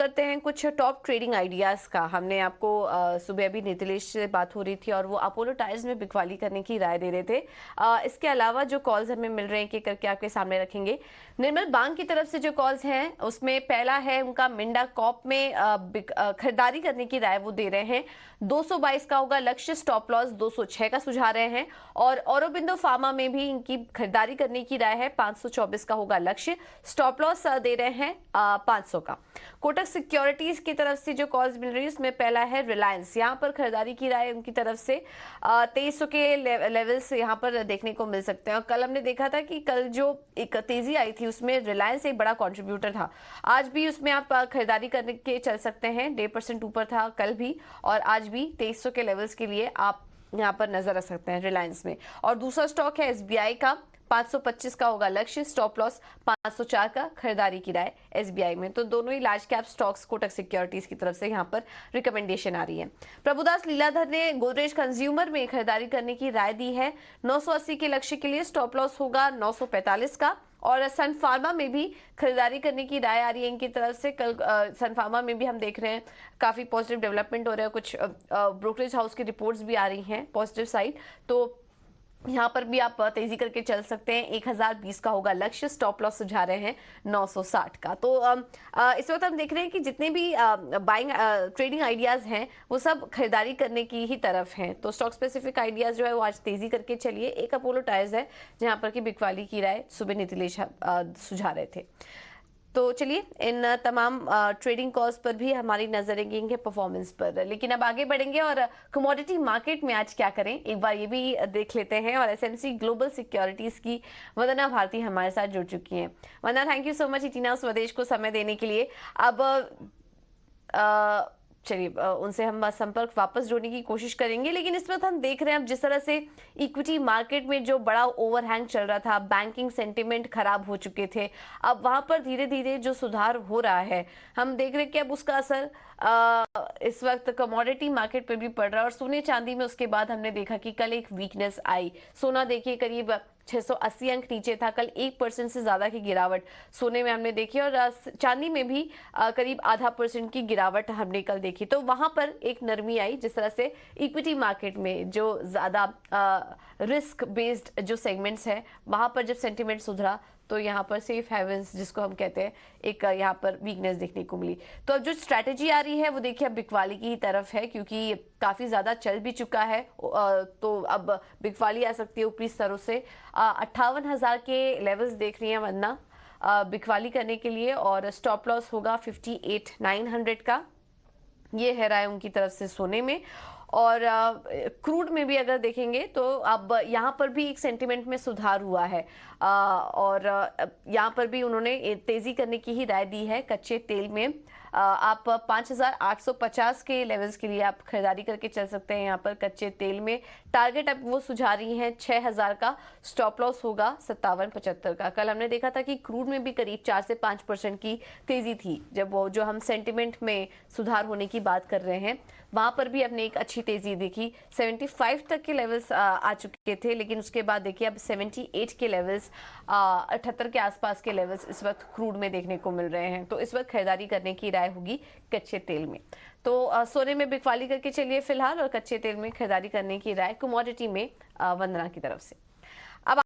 करते हैं कुछ टॉप ट्रेडिंग आइडियाज का। हमने आपको सुबह अभी नीतिलेश से बात हो रही थी और वो अपोलो टायर्स में बिकवाली करने की राय दे रहे थे। इसके अलावा जो कॉल्स हमें मिल रहे हैं कि करके आपके सामने रखेंगे। निर्मल बैंक की तरफ से जो कॉल्स हैं उसमें पहला है उनका मिंडा कॉप में खरीदारी करने की राय वो दे रहे हैं। 222 का होगा लक्ष्य, स्टॉप लॉस 206 का सुझा रहे हैं। और औरोबिंदो फार्मा में भी इनकी खरीदारी करने की राय है, 524 का होगा लक्ष्य, स्टॉप लॉस दे रहे हैं 500 का। कोटक सिक्योरिटीज की तरफ से जो कॉल्स मिल रही है उसमें पहला है रिलायंस, यहाँ पर खरीदारी की राय उनकी तरफ से 2300 के लेवल से यहाँ पर देखने को मिल सकते हैं। और कल हमने देखा था कि कल जो एक तेजी आई थी उसमें रिलायंस एक बड़ा कंट्रीब्यूटर था। आज भी उसमें आप खरीदारी करने के चल सकते हैं, 1.5% ऊपर था कल भी और आज भी 2300 के लेवल्स के लिए आप यहाँ पर नजर रख सकते हैं रिलायंस में। और दूसरा स्टॉक है एसबीआई का, 525 का होगा लक्ष्य, स्टॉप लॉस 504 का, खरीदारी की राय एसबीआई में। तो दोनों ही large cap stocks Kotak securities की तरफ से यहाँ पर रिकमेंडेशन आ रही है। प्रभुदास लीलाधर ने गोदरेज कंज्यूमर में खरीदारी करने की राय दी है, 980 के लक्ष्य के लिए, स्टॉप लॉस होगा 945 का। और सन फार्मा में भी खरीदारी करने की राय आ रही है इनकी तरफ से। कल सन फार्मा में भी हम देख रहे हैं काफी पॉजिटिव डेवलपमेंट हो रहा है, कुछ ब्रोकरेज हाउस की रिपोर्ट्स भी आ रही हैं पॉजिटिव साइड। तो यहाँ पर भी आप तेजी करके चल सकते हैं, 1020 का होगा लक्ष्य, स्टॉप लॉस सुझा रहे हैं 960 का। तो इस वक्त हम देख रहे हैं कि जितने भी बाइंग ट्रेडिंग आइडियाज हैं वो सब खरीदारी करने की ही तरफ हैं। तो स्टॉक स्पेसिफिक आइडियाज जो है वो आज तेजी करके चलिए। एक अपोलो टायर्स है जहां पर की बिकवाली की राय सुबह नीतिलेश सुझा रहे थे। तो चलिए इन तमाम ट्रेडिंग कॉल्स पर भी हमारी नजर रहेंगी परफॉर्मेंस पर। लेकिन अब आगे बढ़ेंगे और कमोडिटी मार्केट में आज क्या करें एक बार ये भी देख लेते हैं। और एसएमसी ग्लोबल सिक्योरिटीज की वंदना भारती हमारे साथ जुड़ चुकी हैं। वंदना, थैंक यू सो मच इटीना स्वदेश को समय देने के लिए। अब चलिए उनसे हम संपर्क वापस जोड़ने की कोशिश करेंगे। लेकिन इस वक्त हम देख रहे हैं अब जिस तरह से इक्विटी मार्केट में जो बड़ा ओवरहैंग चल रहा था, बैंकिंग सेंटिमेंट खराब हो चुके थे, अब वहां पर धीरे धीरे जो सुधार हो रहा है हम देख रहे हैं कि अब उसका असर इस वक्त कमोडिटी मार्केट पे भी पड़ रहा है। और सोने चांदी में उसके बाद हमने देखा कि कल एक वीकनेस आई। सोना देखिए करीब 680 अंक नीचे था, कल 1% से ज्यादा की गिरावट सोने में हमने देखी। और चांदी में भी करीब 0.5% की गिरावट हमने कल देखी। तो वहां पर एक नरमी आई जिस तरह से इक्विटी मार्केट में जो ज्यादा रिस्क बेस्ड जो सेगमेंट्स है वहां पर जब सेंटिमेंट सुधरा तो यहाँ पर सेफ हेवंस जिसको हम कहते हैं एक यहाँ पर वीकनेस देखने को मिली। तो अब जो स्ट्रैटेजी आ रही है वो देखिए अब बिकवाली की ही तरफ है, क्योंकि काफी ज्यादा चल भी चुका है। तो अब बिकवाली आ सकती है ऊपरी स्तरों से। 58,000 के लेवल्स देख रही है वंदना बिकवाली करने के लिए। और स्टॉप लॉस होगा 58,900 का, ये है राय उनकी तरफ से सोने में। और क्रूड में भी अगर देखेंगे तो अब यहाँ पर भी एक सेंटिमेंट में सुधार हुआ है। और यहाँ पर भी उन्होंने तेजी करने की ही राय दी है। कच्चे तेल में आप 5,850 के लेवल्स के लिए आप खरीदारी करके चल सकते हैं। यहाँ पर कच्चे तेल में टारगेट अब वो सुझा रही हैं 6,000 का, स्टॉप लॉस होगा 57.75 का। कल हमने देखा था कि क्रूड में भी करीब 4 से 5% की तेजी थी। जब वो जो हम सेंटिमेंट में सुधार होने की बात कर रहे हैं वहां पर भी अपने एक अच्छी तेजी देखी। 75 तक के लेवल्स आ चुके थे, लेकिन उसके बाद देखिए अब 78 के लेवल्स, 78 के आसपास के लेवल्स इस वक्त क्रूड में देखने को मिल रहे हैं। तो इस वक्त खरीदारी करने की राय होगी कच्चे तेल में। तो सोने में बिकवाली करके चलिए फिलहाल, और कच्चे तेल में खरीदारी करने की राय कमोडिटी में वंदना की तरफ से।